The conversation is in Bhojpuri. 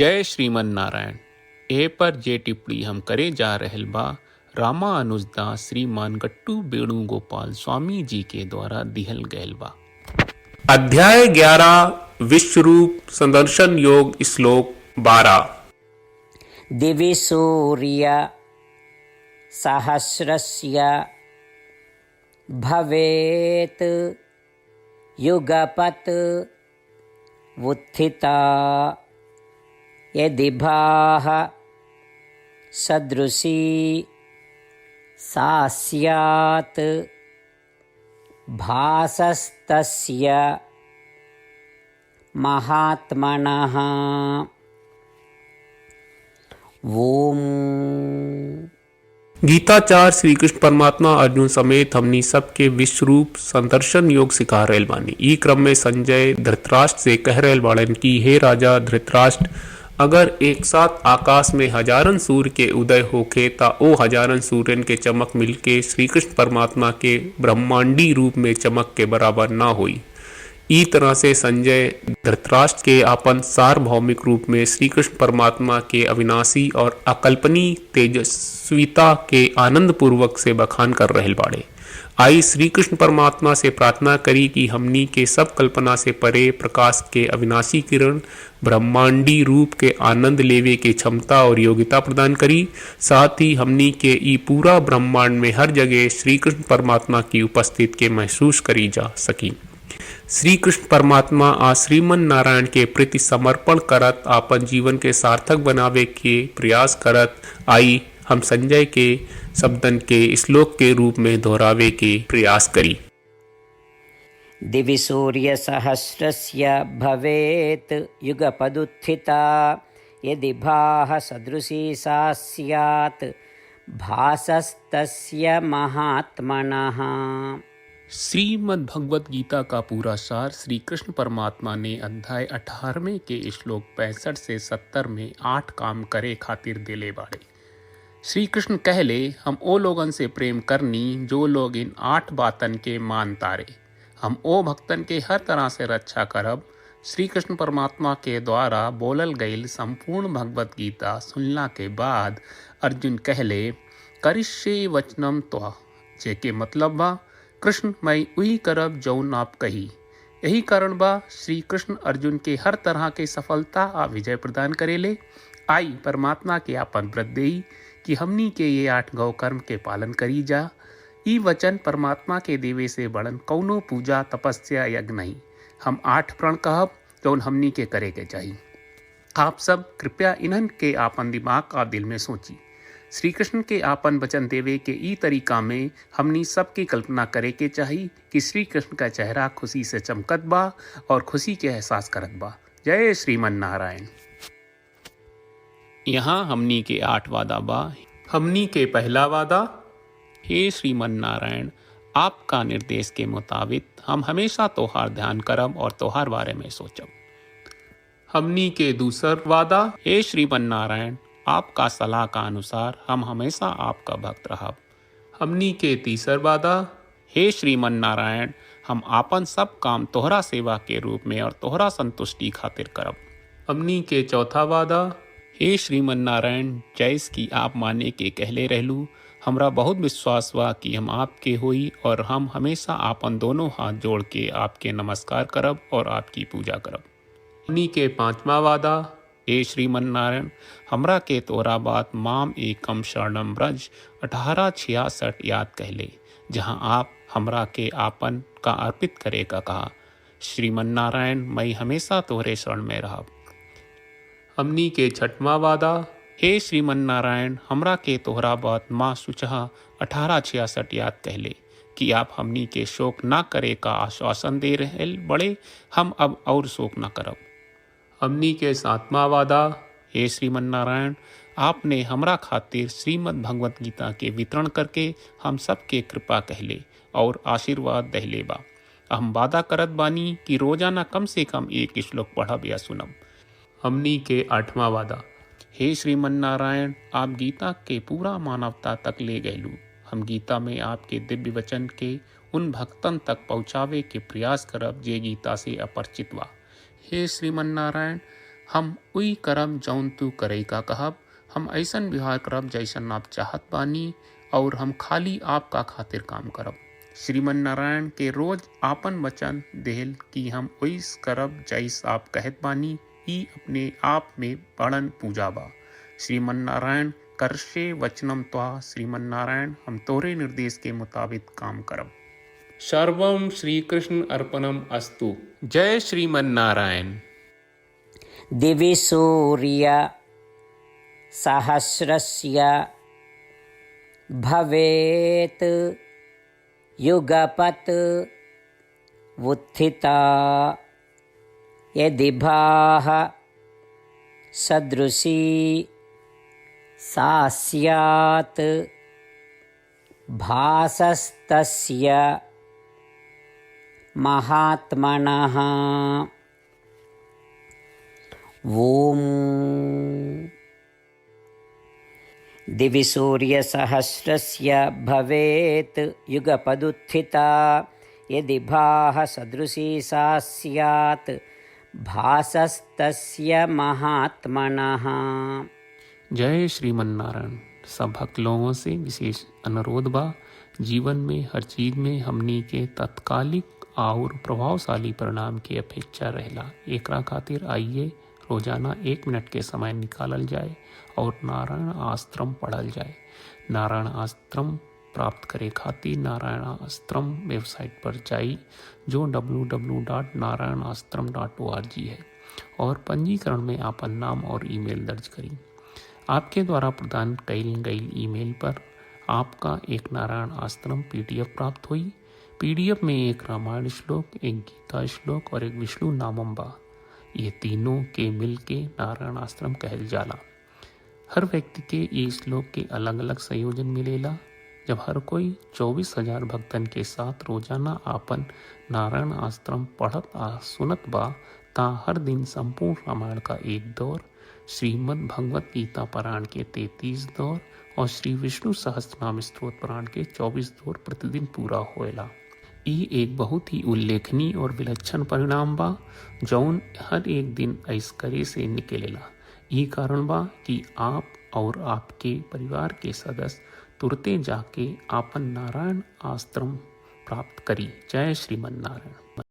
जय श्रीमन नारायण। ए पर जे टिप्पणी हम करे जा रहल बा रामानुजदास श्रीमान गट्टू वेणुगोपाल स्वामी जी के द्वारा दिहल गयल बा। अध्याय 11 विश्वरूप संदर्शन योग श्लोक 12। दिवि सूर्य सहस्रस्य भवेत् युगपत् उत्थिता यदि भाः सदृशी सा स्यात् भासस्तस्य महात्मनः। ओम। गीताचार्य श्री कृष्ण परमात्मा अर्जुन समेत हमनी सबके विश्वरूप संदर्शन योग सिखा रहल बानी। ई क्रम में संजय धृतराष्ट्र से कह रहल बाड़न कि हे राजा धृतराष्ट्र, अगर एक साथ आकाश में हजारन सूर्य के उदय होखे ता ओ हजारन सूर्यन के चमक मिलके श्री कृष्ण परमात्मा के ब्रह्मांडी रूप में चमक के बराबर ना होई। ई तरह से संजय धृतराष्ट्र के आपन सार्वभौमिक रूप में श्री कृष्ण परमात्मा के अविनाशी और अकल्पनीय तेजस्विता के आनंद पूर्वक से बखान कर रहल बाड़े। आई श्री कृष्ण परमात्मा से प्रार्थना करी कि हमनी के सब कल्पना से परे प्रकाश के अविनाशी किरण ब्रह्मांडी रूप के आनंद लेवे के क्षमता और योग्यता प्रदान करी। साथ ही हमनी के ई पूरा ब्रह्मांड में हर जगह श्री कृष्ण परमात्मा की उपस्थिति के महसूस करी जा सकी। श्री कृष्ण परमात्मा आ श्रीमन नारायण के प्रति समर्पण करत आपन जीवन के सार्थक बनावे के प्रयास करत आई हम संजय के शब्दन के श्लोक के रूप में दोहरावे के प्रयास करी। दिवि सूर्य सहस्रस्य भवेत् युगपदुत्थिता यदि भाः सदृशी सा स्यात् भासस्तस्य महात्मनः। श्रीमद् भगवत गीता का पूरा सार श्री कृष्ण परमात्मा ने अध्याय 18वें के श्लोक 65 से 70 में 8 काम करे खातिर दिले बाड़े। श्री कृष्ण कहले हम ओ लोगन से प्रेम करनी जो लोग इन 8 बातन के मान तारे। हम ओ भक्तन के हर तरह से रक्षा करब। श्री कृष्ण परमात्मा के द्वारा बोलल गईल संपूर्ण भगवत गीता सुनला के बाद अर्जुन कहले करिष्ये वचनम त्वा, जेके मतलब बा कृष्ण मैं वही करब जौन आप कही। यही कारण बा श्री कृष्ण अर्जुन के हर तरह के सफलता आ विजय प्रदान करेले। आई परमात्मा के आपन व्रत देई कि हमनी के ये 8 गौ कर्म के पालन करी जा। ई वचन परमात्मा के देवे से बड़न कौनो पूजा तपस्या यज्ञ नहीं। हम 8 प्रण कहब जौन हमनी के करे के चाहिए। आप सब कृपया इन्हन के आपन दिमाग और दिल में सोची। श्री कृष्ण के आपन वचन देवे के ई तरीका में हमनी सबकी कल्पना करे के चाहिए कि श्री कृष्ण का चेहरा खुशी से चमकत बा और खुशी के एहसास करत बा। जय श्रीमन नारायण। यहाँ हमनी के 8 वादा बा। हमनी के पहला वादा, हे श्रीमन नारायण, आपका निर्देश के मुताबिक हम हमेशा तोहार ध्यान करब और तोहार बारे में सोचब। हमनी के दूसर वादा, हे श्रीमन नारायण, आपका सलाह का अनुसार हम हमेशा आपका भक्त रहब। हमनी के तीसर वादा, हे श्रीमन नारायण, हम आपन सब काम तोहरा सेवा के रूप में और तोहरा संतुष्टि खातिर करब। हमनी के चौथा वादा, हे श्रीमन नारायण, जैस की आप माने के कहले रहलू, हमरा बहुत विश्वास बा कि हम आपके होई और हम हमेशा आपन दोनों हाथ जोड़ के आपके नमस्कार करब और आपकी पूजा करब। हमनी के पांचवा वादा, हे श्रीमन नारायण, हमरा के तोरा बात माम एकम शरणम ब्रज 1866 याद कहले, जहां आप हमरा के आपन का अर्पित करे का कहा। श्रीमन नारायण, मैं हमेशा तोहरे शरण में रहब। हमनी के छठवां वादा, हे श्रीमन नारायण, हमरा के तोहरा बात माँ सुचहा 1866 याद कहले कि आप हमनी के शोक ना करे का आश्वासन दे रहे बड़े। हम अब और शोक ना करब। हमनी के 7वां वादा, हे श्रीमन नारायण, आपने हमरा खातिर श्रीमद् भगवत गीता के वितरण करके हम सबके कृपा कहले और आशीर्वाद दहले बा। हम वादा करत बानी कि रोजाना कम से कम 1 श्लोक पढ़ब या सुनब। हमनी के 8वां वादा, हे श्रीमन नारायण, आप गीता के पूरा मानवता तक ले गयलू। हम गीता में आपके दिव्य वचन के उन भक्तन तक पहुँचावे के प्रयास करब जे गीता से अपरिचित बा। हे श्रीमन नारायण, हम उई करम जौन तू करे का कहब, हम ऐसन व्यवहार करब जैसन आप चाहत बानी, और हम खाली आपका खातिर काम करब। श्रीमन नारायण के रोज आपन वचन देहल कि हम ओइस करब जैस आप कहत बानी, ई अपने आप में बड़न पूजा बा। श्रीमन नारायण करशे वचनम त्वा, श्रीमन नारायण हम तोरे निर्देश के मुताबिक काम करब। सर्वम श्री कृष्ण अर्पणम अस्तु। जय श्रीमन नारायण। दिवि सूर्य सहस्रस्य भवेत् युगपत् उत्थिता यदि भाः सदृशी सा स्यात् भासस्तस्य महात्मनः। ॐ दिवि सूर्यसहस्रस्य भवेत् युगपदुत्थिता यदि भाः सदृशी सा स्यात् भासस्तस्य महात्मनः। जय श्रीमन नारायण। सब भक्त लोगों से विशेष अनुरोध बा, जीवन में हर चीज में हमनी के तत्कालिक और प्रभावशाली परिणाम की अपेक्षा रहेला। एकरा खातिर आइए रोजाना 1 मिनट के समय निकालल जाए और नारायण आश्रम पढ़ल जाए। नारायण आश्रम प्राप्त करे खातिर नारायण आश्रम वेबसाइट पर जाई, जो www.narayanaashram.org है, और पंजीकरण में आपन नाम और ईमेल दर्ज करी। आपके द्वारा प्रदान कईल गई ईमेल पर आपका एक नारायण आश्रम PDF प्राप्त हुई। PDF में एक रामायण श्लोक, एक गीता श्लोक और एक विष्णु नामम बा। ये तीनों के मिल के नारायण आश्रम कहल जाला। हर व्यक्ति के ये श्लोक के अलग अलग संयोजन मिलेला। जब हर कोई 24,000 भक्तन के साथ रोजाना आपन नारायण आश्रम पढ़त आ सुनत बा, ता हर दिन संपूर्ण रामायण का 1 दौर, श्रीमद् भगवत गीता पारायण के 33 दौर और श्री विष्णु सहस्त्रनाम स्तोत्र पारायण के 24 दौर प्रतिदिन पूरा होएला। ई एक बहुत ही उल्लेखनीय और विलक्षण परिणाम बा, जौन हर एक दिन ऐस करे से निकलेला। ई कारण बा कि आप और आपके परिवार के सदस्य तुरते जाके आपन नारायण आश्रम प्राप्त करी। जय श्रीमन नारायण।